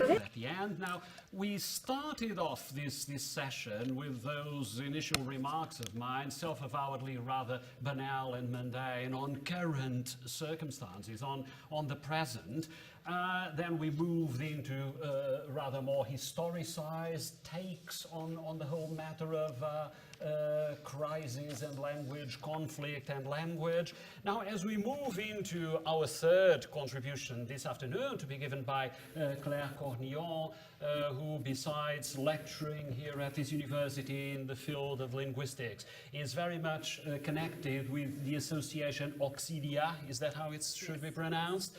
At the end. Now, we started off this session with those initial remarks of mine, self-avowedly rather banal and mundane, on current circumstances, on the present. Then we moved into rather more historicized takes on the whole matter of crisis and language, conflict and language. Now, as we move into our third contribution this afternoon, to be given by Claire Cornillon, who, besides lecturing here at this university in the field of linguistics, is very much connected with the association Auxilia, is that how it should be pronounced?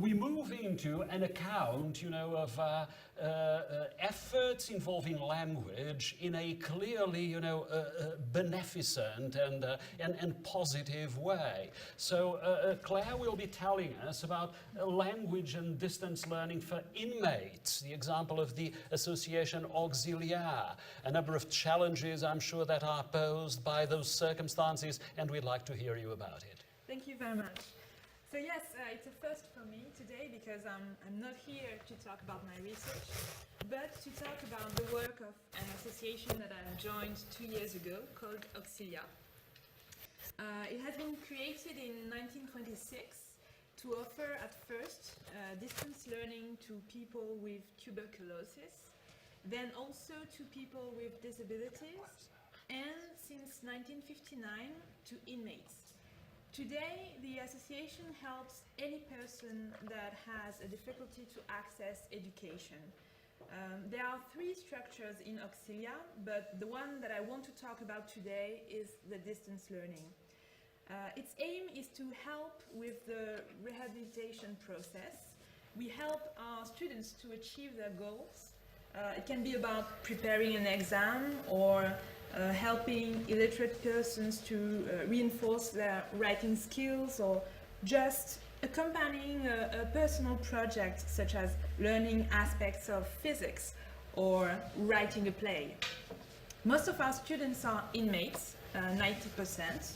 We move into an account, you know, of efforts involving language in a clearly, you know, beneficent and positive way. So Claire will be telling us about language and distance learning for inmates, the example of the association Auxilia, a number of challenges, I'm sure, that are posed by those circumstances, and we'd like to hear you about it. Thank you very much. So yes, it's a first for me today because I'm not here to talk about my research, but to talk about the work of an association that I joined 2 years ago called Auxilia. It has been created in 1926 to offer at first distance learning to people with tuberculosis, then also to people with disabilities, and since 1959 to inmates. Today, the association helps any person that has a difficulty to access education. There are three structures in Auxilia, but the one that I want to talk about today is the distance learning. Its aim is to help with the rehabilitation process. We help our students to achieve their goals. It can be about preparing an exam or helping illiterate persons to reinforce their writing skills, or just accompanying a personal project such as learning aspects of physics or writing a play. Most of our students are inmates, 90%.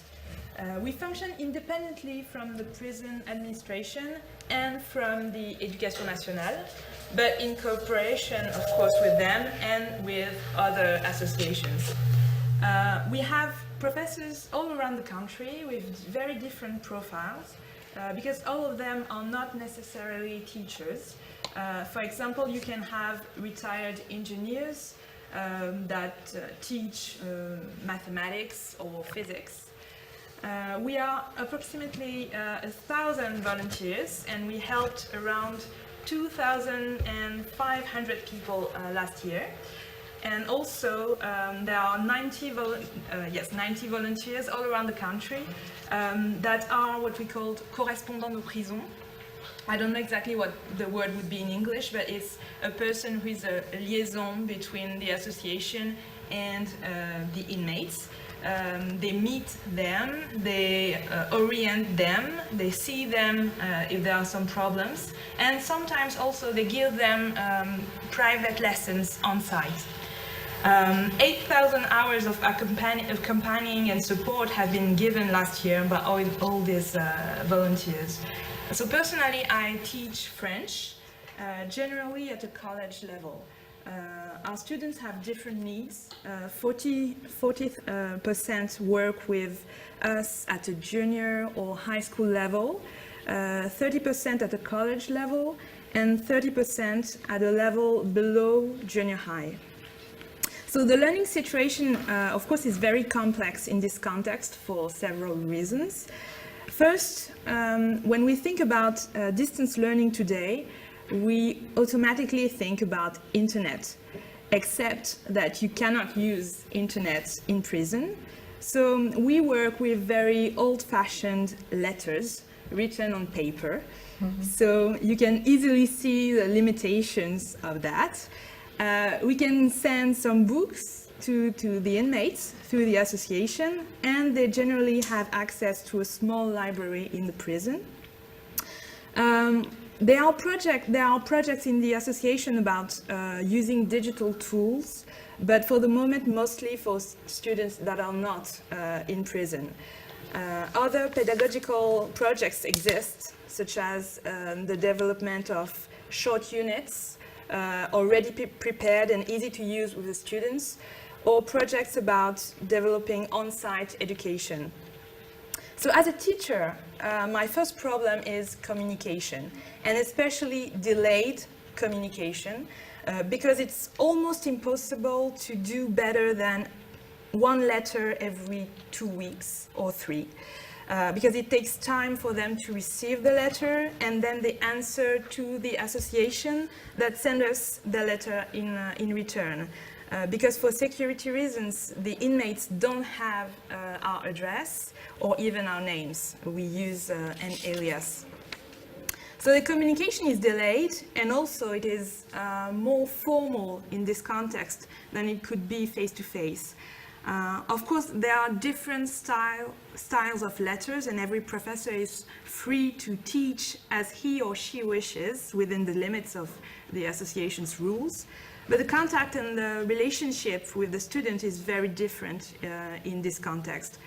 We function independently from the prison administration and from the Éducation nationale, but in cooperation, of course, with them and with other associations. We have professors all around the country with very different profiles, because all of them are not necessarily teachers. For example, you can have retired engineers that teach mathematics or physics. We are approximately 1,000 volunteers, and we helped around 2,500 people last year. And also, there are 90 volunteers all around the country that are what we call correspondants de prison. I don't know exactly what the word would be in English, but it's a person who is a liaison between the association and the inmates. They meet them, they orient them, they see them if there are some problems, and sometimes also they give them private lessons on site. 8,000 hours of accompanying and support have been given last year by all these volunteers. So personally, I teach French, generally at a college level. Our students have different needs. 40% work with us at a junior or high school level, 30% at a college level, and 30% at a level below junior high. So the learning situation, of course, is very complex in this context for several reasons. First, when we think about distance learning today, we automatically think about internet, except that you cannot use internet in prison. So we work with very old-fashioned letters written on paper. Mm-hmm. So you can easily see the limitations of that. We can send some books to the inmates through the association, and they generally have access to a small library in the prison. There are projects in the association about using digital tools, but for the moment mostly for students that are not in prison. Other pedagogical projects exist, such as the development of short units already prepared and easy to use with the students, or projects about developing on-site education. So as a teacher, my first problem is communication, and especially delayed communication, because it's almost impossible to do better than one letter every 2 weeks or 3. Because it takes time for them to receive the letter, and then they answer to the association that send us the letter in return. Because for security reasons, the inmates don't have our address or even our names. We use an alias. So the communication is delayed, and also it is more formal in this context than it could be face-to-face. Of course, there are different styles of letters, and every professor is free to teach as he or she wishes within the limits of the association's rules. But the contact and the relationship with the student is very different in this context.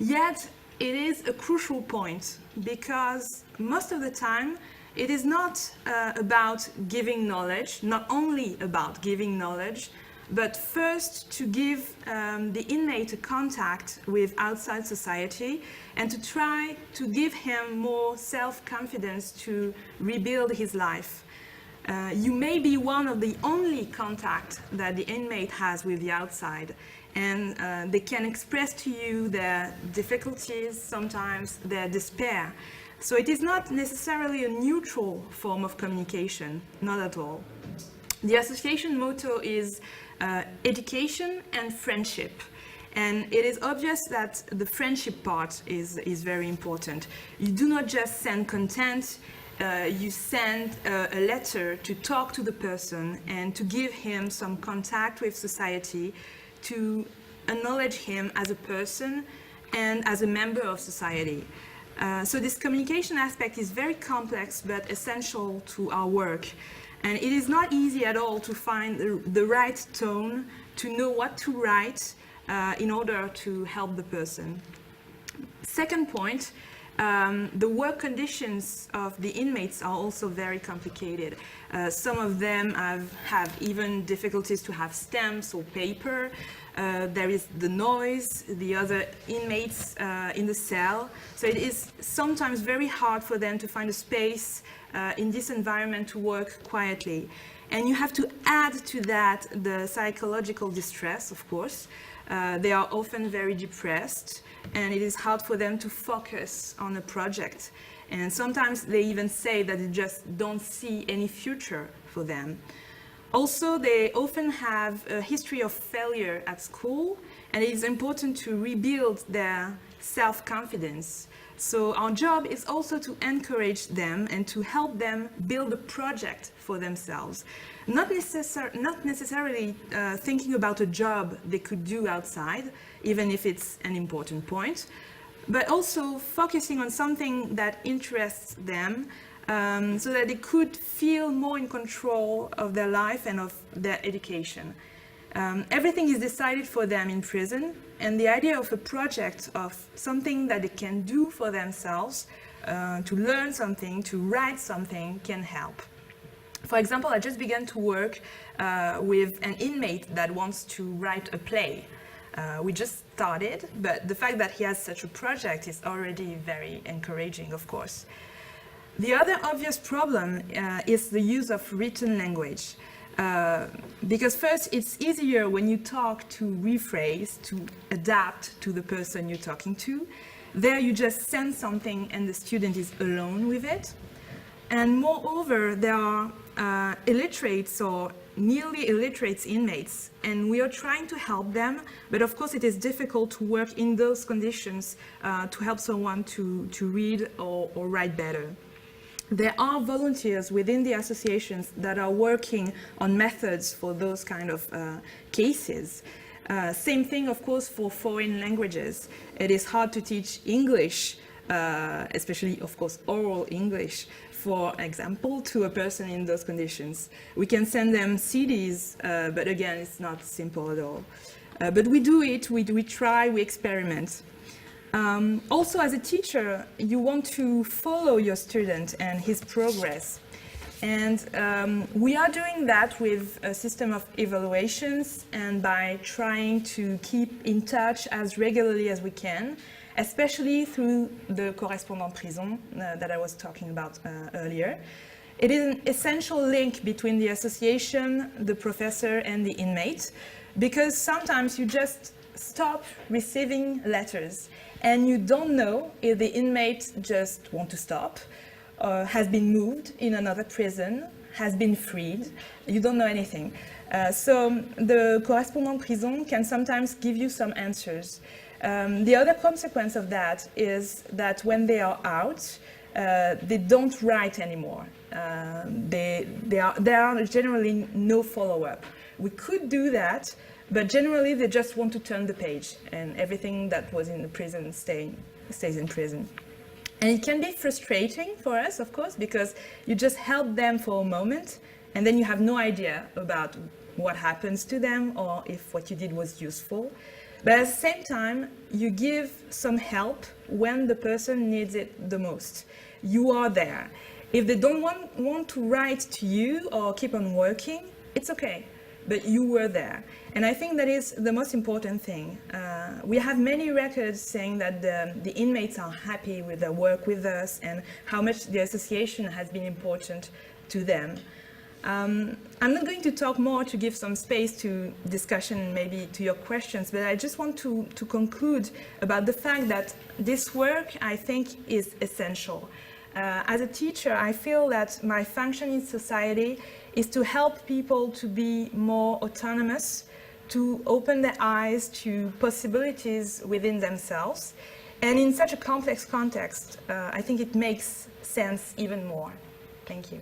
Yet, it is a crucial point, because most of the time, it is not about giving knowledge, not only about giving knowledge, but first to give the inmate a contact with outside society, and to try to give him more self-confidence to rebuild his life. You may be one of the only contact that the inmate has with the outside, and they can express to you their difficulties, sometimes their despair. So it is not necessarily a neutral form of communication, not at all. The association motto is education and friendship. And it is obvious that the friendship part is very important. You do not just send content, you send a letter to talk to the person and to give him some contact with society, to acknowledge him as a person and as a member of society. So this communication aspect is very complex but essential to our work. And it is not easy at all to find the right tone, to know what to write in order to help the person. Second point, the work conditions of the inmates are also very complicated. Some of them have even difficulties to have stamps or paper. There is the noise, the other inmates in the cell. So it is sometimes very hard for them to find a space in this environment to work quietly. And you have to add to that the psychological distress, of course. They are often very depressed, and it is hard for them to focus on a project. And sometimes they even say that they just don't see any future for them. Also, they often have a history of failure at school, and it is important to rebuild their self-confidence. So our job is also to encourage them and to help them build a project for themselves. Not necessarily thinking about a job they could do outside, even if it's an important point, but also focusing on something that interests them, so that they could feel more in control of their life and of their education. Everything is decided for them in prison, and the idea of a project, of something that they can do for themselves, to learn something, to write something, can help. For example, I just began to work with an inmate that wants to write a play. We just started, but the fact that he has such a project is already very encouraging, of course. The other obvious problem is the use of written language. Because first, it's easier when you talk to rephrase, to adapt to the person you're talking to. There you just send something and the student is alone with it. And moreover, there are illiterates or nearly illiterate inmates, and we are trying to help them, but of course it is difficult to work in those conditions to help someone to read or write better. There are volunteers within the associations that are working on methods for those kind of cases. Same thing, of course, for foreign languages. It is hard to teach English, especially, of course, oral English, for example, to a person in those conditions. We can send them CDs, but again, it's not simple at all. But we do it, we try, we experiment. Also, as a teacher, you want to follow your student and his progress. And we are doing that with a system of evaluations and by trying to keep in touch as regularly as we can, especially through the correspondant prison that I was talking about earlier. It is an essential link between the association, the professor, and the inmate, because sometimes you just stop receiving letters and you don't know if the inmate just want to stop, has been moved in another prison, has been freed. You don't know anything. So the correspondant prison can sometimes give you some answers. The other consequence of that is that when they are out, they don't write anymore. There are generally no follow-up. We could do that, but generally they just want to turn the page and everything that was in the prison stays in prison. And it can be frustrating for us, of course, because you just help them for a moment and then you have no idea about what happens to them or if what you did was useful. But at the same time, you give some help when the person needs it the most. You are there. If they don't want to write to you or keep on working, it's okay, but you were there. And I think that is the most important thing. We have many records saying that the inmates are happy with their work with us and how much the association has been important to them. I'm not going to talk more to give some space to discussion, maybe to your questions, but I just want to conclude about the fact that this work, I think, is essential. As a teacher, I feel that my function in society is to help people to be more autonomous, to open their eyes to possibilities within themselves. And in such a complex context, I think it makes sense even more. Thank you.